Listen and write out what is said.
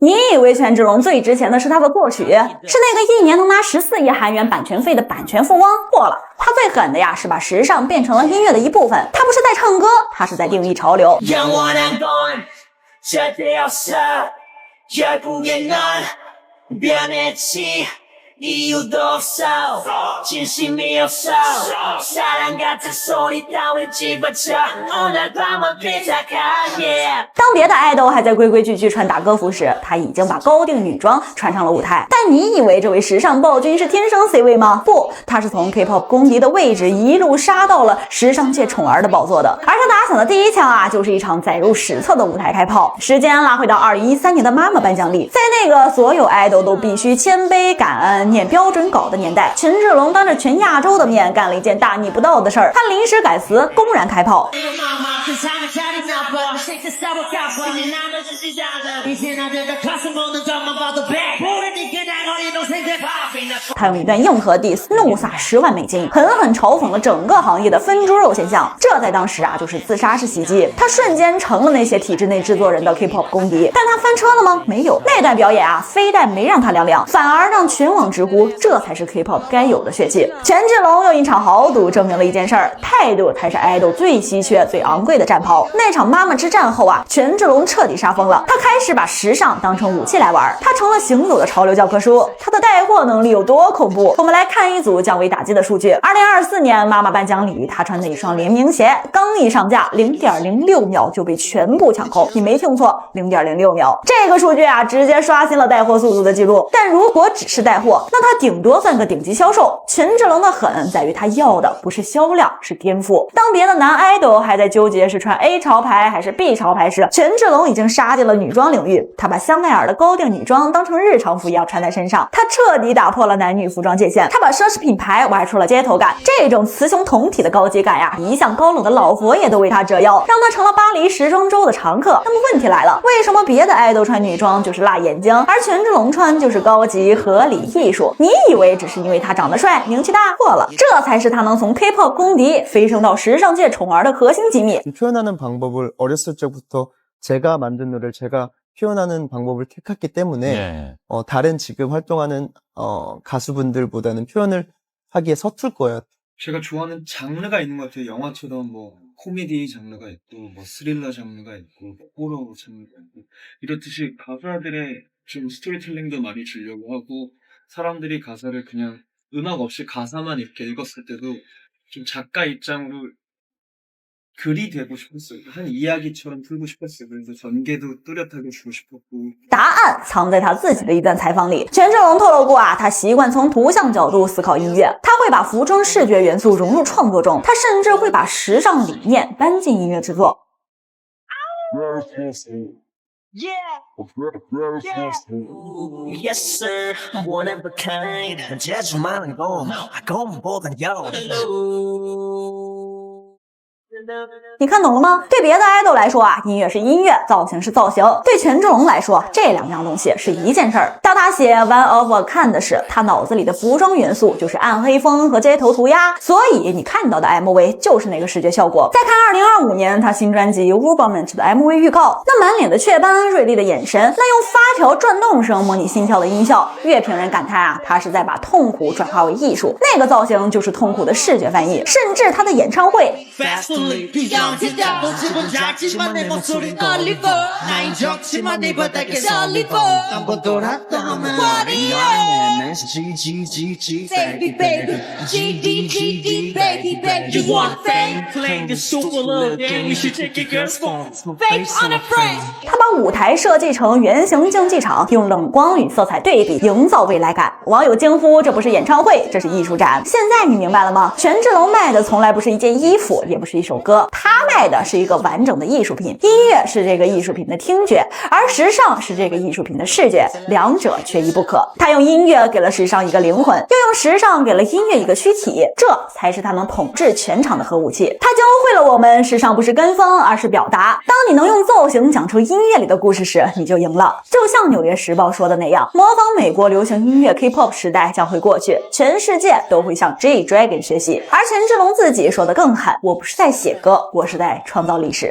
你以为权志龙最值钱的是他的作曲，是那个一年能拿14亿韩元版权费的版权富翁？错了，他最狠的呀是把时尚变成了音乐的一部分。他不是在唱歌，他是在定义潮流。이유도 없어 진심이 없어 사랑 같은 소리 따윈 집어쳐 오늘 밤은 비작하게 当别的爱豆还在规规矩矩穿打歌服时，他已经把高定女装穿上了舞台。但你以为这位时尚暴君是天生 C 位吗？不，他是从 K-pop 公敌的位置一路杀到了时尚界宠儿的宝座的。而他打响的第一枪啊，就是一场载入史册的舞台开炮。时间拉回到2013年的妈妈颁奖礼，在那个所有爱豆都必须谦卑感恩念标准稿的年代，权志龙当着全亚洲的面干了一件大逆不道的事儿，他临时改词，公然开炮。他用一段硬核 diss 怒撒10万美金，狠狠嘲讽了整个行业的分猪肉现象。这在当时啊，就是自杀式袭击。他瞬间成了那些体制内制作人的 K-pop 公敌。但他翻车了吗？没有。那段表演啊，非但没让他凉凉，反而让全网直呼这才是 K-pop 该有的血气。权志龙用一场豪赌证明了一件事儿：态度才是爱豆最稀缺、最昂贵的战袍。那场妈妈之战后啊，权志龙彻底杀疯了。他开始把时尚当成武器来玩，他成了行走的潮流教科书。他的带货能力有多恐怖？我们来看一组降维打击的数据。2024年妈妈颁奖礼，他穿的一双联名鞋刚一上架 0.06 秒就被全部抢空。你没听错， 0.06 秒。这个数据啊，直接刷新了带货速度的记录。但如果只是带货，那他顶多算个顶级销售。权志龙的狠在于他要的不是销量，是颠覆。当别的男idol还在纠结是穿 A 潮牌还是 B 潮牌时，权志龙已经杀进了女装领域。他把香奈儿的高定女装当成日常服一样穿在身上，他彻底打破了男女服装界限。他把奢侈品牌玩出了街头感，这种雌雄同体的高级感呀，一向高冷的老佛爷都为他折腰，让他成了巴黎时装周的常客。那么问题来了，为什么别的idol穿女装就是辣眼睛，而权志龙穿就是高级合理艺术？你以为只是因为他长得帅名气大？错了，这才是他能从 K-pop 公敌飞升到时尚界宠儿的核心机密。 표현하는 방법을 어렸을 적부터 제가 만든 노래를 제가 표현하는 방법을 택했기 때문에 다른 지금 활동하는 가수분들보다는 표현을 하기에 서툴 거예요. 제가 좋아하는 장르가 있는 것 같아요. 영화처럼 뭐 코미디 장르가 있고 뭐 스릴러 장르가 있고 호러 장르가 있고 이렇듯이 가사들의 좀 스토리텔링도 많이 주려고 하고 사람들이 가사를 그냥 음악 없이 가사만 이렇게 읽었을 때도 좀 작가 입장으로 글이 되고 싶었어요. 한 이야기처럼 풀고 싶었어요. 그래서 전개도 뚜렷하게 주고 싶었고. 答案藏在他自己的一段采访里。权志龙透露过啊，他习惯从图像角度思考音乐，他会把服装视觉元素融入创作中，他甚至会把时尚理念搬进音乐制作。Yes sir one of a kind 재주만한 곰보단 요你看懂了吗？对别的idol来说啊，音乐是音乐，造型是造型。对权志龙来说，这两样东西是一件事儿。当他写 One of a Kind 时，他脑子里的服装元素就是暗黑风和街头涂鸦，所以你看到的 MV 就是那个视觉效果。再看2025年他新专辑 Worbament 的 MV 预告，那满脸的雀斑、锐利的眼神，那用发条转动声模拟心跳的音效，乐评人感叹啊，他是在把痛苦转化为艺术。那个造型就是痛苦的视觉翻译，甚至他的演唱会。작지만 내 목소린 얼리고 나인 적지만 네 바닥에 썰리고 한번 돌았던 화리에 Baby baby GDGD baby baby You want fame Playing the super love game You should take your girl's phone Fake on a frame 他把舞台设计成圆形竞技场，用冷光与色彩对比营造未来感。网友惊呼这不是演唱会，这是艺术展。现在你明白了吗？权志龙卖的从来不是一件衣服，也不是一首歌，他卖的是一个完整的艺术品。音乐是这个艺术品的听觉，而时尚是这个艺术品的视觉，两者缺一不可。他用音乐给了时尚一个灵魂，又用时尚给了音乐一个躯体，这才是他能统治全场的核武器。他教会了我们，时尚不是跟风，而是表达。当你能用造型讲出音乐里的故事时，你就赢了。就像《纽约时报》说的那样，模仿美国流行音乐 K-pop 时代将会过去，全世界都会向 G-Dragon 学习。而权志龙自己说的更狠，我不是在写歌，我是在创造历史。